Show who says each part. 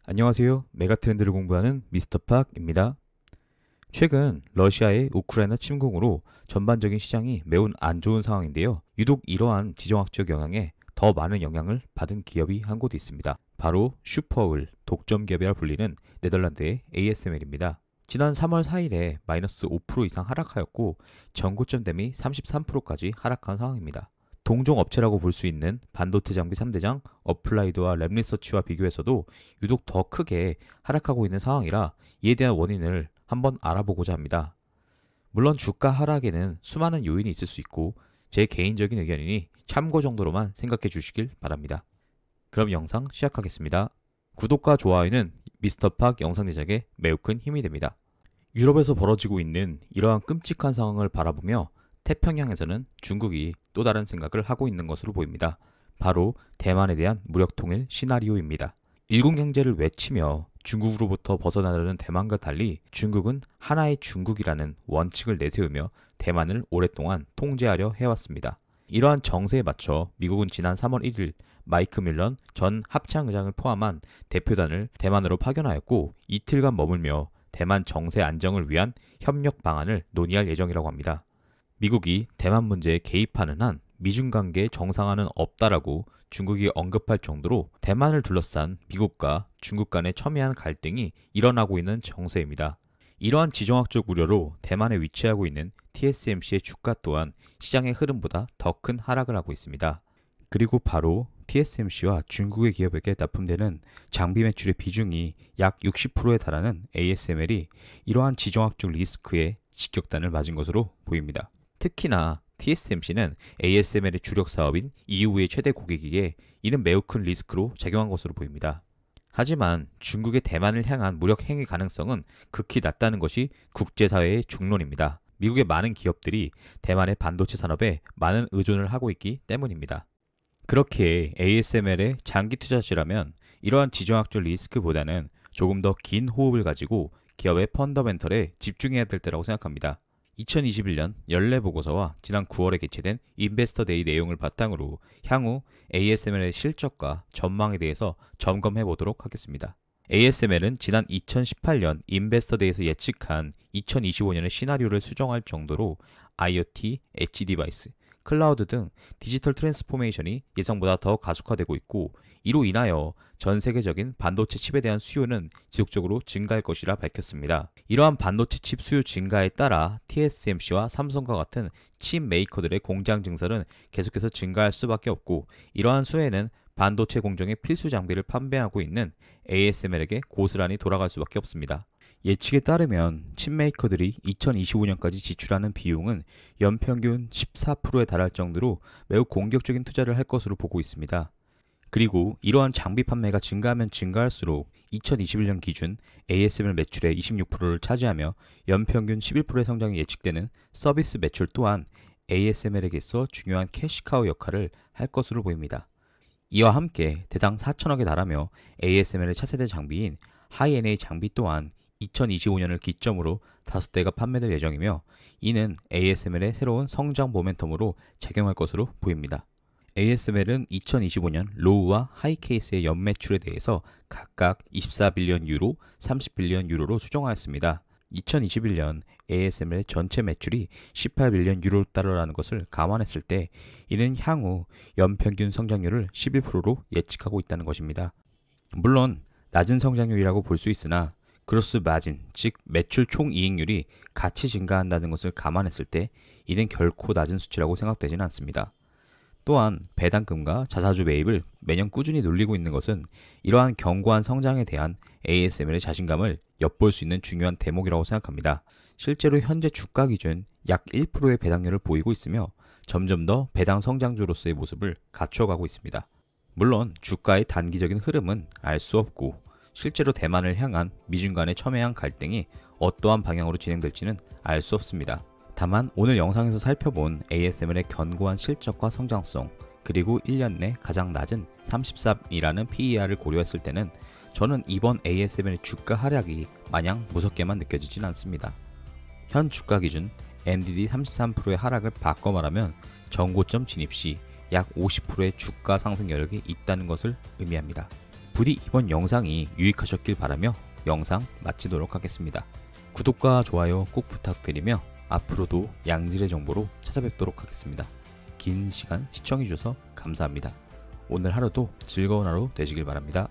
Speaker 1: 안녕하세요. 메가트렌드를 공부하는 미스터팍입니다. 최근 러시아의 우크라이나 침공으로 전반적인 시장이 매우 안 좋은 상황인데요. 유독 이러한 지정학적 영향에 더 많은 영향을 받은 기업이 한 곳 있습니다. 바로 슈퍼을, 독점 기업이라 불리는 네덜란드의 ASML입니다. 지난 3월 4일에 마이너스 5% 이상 하락하였고 전고점 대비 33%까지 하락한 상황입니다. 동종 업체라고 볼 수 있는 반도체 장비 3대장 어플라이드와 랩리서치와 비교해서도 유독 더 크게 하락하고 있는 상황이라 이에 대한 원인을 한번 알아보고자 합니다. 물론 주가 하락에는 수많은 요인이 있을 수 있고 제 개인적인 의견이니 참고 정도로만 생각해 주시길 바랍니다. 그럼 영상 시작하겠습니다. 구독과 좋아요는 미스터팍 영상 제작에 매우 큰 힘이 됩니다. 유럽에서 벌어지고 있는 이러한 끔찍한 상황을 바라보며 태평양에서는 중국이 또 다른 생각을 하고 있는 것으로 보입니다. 바로 대만에 대한 무력통일 시나리오입니다. 일국경제를 외치며 중국으로부터 벗어나려는 대만과 달리 중국은 하나의 중국이라는 원칙을 내세우며 대만을 오랫동안 통제하려 해왔습니다. 이러한 정세에 맞춰 미국은 지난 3월 1일 마이크 밀런 전 합창의장을 포함한 대표단을 대만으로 파견하였고 이틀간 머물며 대만 정세 안정을 위한 협력 방안을 논의할 예정이라고 합니다. 미국이 대만 문제에 개입하는 한 미중 관계의 정상화는 없다라고 중국이 언급할 정도로 대만을 둘러싼 미국과 중국 간의 첨예한 갈등이 일어나고 있는 정세입니다. 이러한 지정학적 우려로 대만에 위치하고 있는 TSMC의 주가 또한 시장의 흐름보다 더 큰 하락을 하고 있습니다. 그리고 바로 TSMC와 중국의 기업에게 납품되는 장비 매출의 비중이 약 60%에 달하는 ASML이 이러한 지정학적 리스크에 직격탄을 맞은 것으로 보입니다. 특히나 TSMC는 ASML의 주력 사업인 EUV의 최대 고객이기에 이는 매우 큰 리스크로 작용한 것으로 보입니다. 하지만 중국의 대만을 향한 무력 행위 가능성은 극히 낮다는 것이 국제사회의 중론입니다. 미국의 많은 기업들이 대만의 반도체 산업에 많은 의존을 하고 있기 때문입니다. 그렇게 ASML의 장기 투자지라면 이러한 지정학적 리스크보다는 조금 더 긴 호흡을 가지고 기업의 펀더멘털에 집중해야 될 때라고 생각합니다. 2021년 연례 보고서와 지난 9월에 개최된 인베스터 데이 내용을 바탕으로 향후 ASML의 실적과 전망에 대해서 점검해 보도록 하겠습니다. ASML은 지난 2018년 인베스터 데이에서 예측한 2025년의 시나리오를 수정할 정도로 IoT, 엣지 디바이스, 클라우드 등 디지털 트랜스포메이션이 예상보다 더 가속화되고 있고 이로 인하여 전 세계적인 반도체 칩에 대한 수요는 지속적으로 증가할 것이라 밝혔습니다. 이러한 반도체 칩 수요 증가에 따라 TSMC와 삼성과 같은 칩 메이커들의 공장 증설은 계속해서 증가할 수밖에 없고 이러한 수혜는 반도체 공정의 필수 장비를 판매하고 있는 ASML에게 고스란히 돌아갈 수밖에 없습니다. 예측에 따르면 칩메이커들이 2025년까지 지출하는 비용은 연평균 14%에 달할 정도로 매우 공격적인 투자를 할 것으로 보고 있습니다. 그리고 이러한 장비 판매가 증가하면 증가할수록 2021년 기준 ASML 매출의 26%를 차지하며 연평균 11%의 성장이 예측되는 서비스 매출 또한 ASML에게서 중요한 캐시카우 역할을 할 것으로 보입니다. 이와 함께 대당 4천억에 달하며 ASML의 차세대 장비인 하이-NA 장비 또한 2025년을 기점으로 5대가 판매될 예정이며 이는 ASML의 새로운 성장 모멘텀으로 작용할 것으로 보입니다. ASML은 2025년 로우와 하이케이스의 연매출에 대해서 각각 24빌리언 유로, 30빌리언 유로로 수정하였습니다. 2021년 ASML의 전체 매출이 18빌리언 유로 달러라는 것을 감안했을 때 이는 향후 연평균 성장률을 11%로 예측하고 있다는 것입니다. 물론 낮은 성장률이라고 볼 수 있으나 그로스 마진, 즉 매출 총이익률이 같이 증가한다는 것을 감안했을 때 이는 결코 낮은 수치라고 생각되지는 않습니다. 또한 배당금과 자사주 매입을 매년 꾸준히 늘리고 있는 것은 이러한 견고한 성장에 대한 ASML의 자신감을 엿볼 수 있는 중요한 대목이라고 생각합니다. 실제로 현재 주가 기준 약 1%의 배당률을 보이고 있으며 점점 더 배당 성장주로서의 모습을 갖춰가고 있습니다. 물론 주가의 단기적인 흐름은 알 수 없고 실제로 대만을 향한 미중 간의 첨예한 갈등이 어떠한 방향으로 진행될지는 알 수 없습니다. 다만 오늘 영상에서 살펴본 ASML의 견고한 실적과 성장성 그리고 1년 내 가장 낮은 33이라는 PER을 고려했을 때는 저는 이번 ASML의 주가 하락이 마냥 무섭게만 느껴지진 않습니다. 현 주가 기준 NDD 33%의 하락을 바꿔 말하면 전고점 진입 시 약 50%의 주가 상승 여력이 있다는 것을 의미합니다. 부디 이번 영상이 유익하셨길 바라며 영상 마치도록 하겠습니다. 구독과 좋아요 꼭 부탁드리며 앞으로도 양질의 정보로 찾아뵙도록 하겠습니다. 긴 시간 시청해주셔서 감사합니다. 오늘 하루도 즐거운 하루 되시길 바랍니다.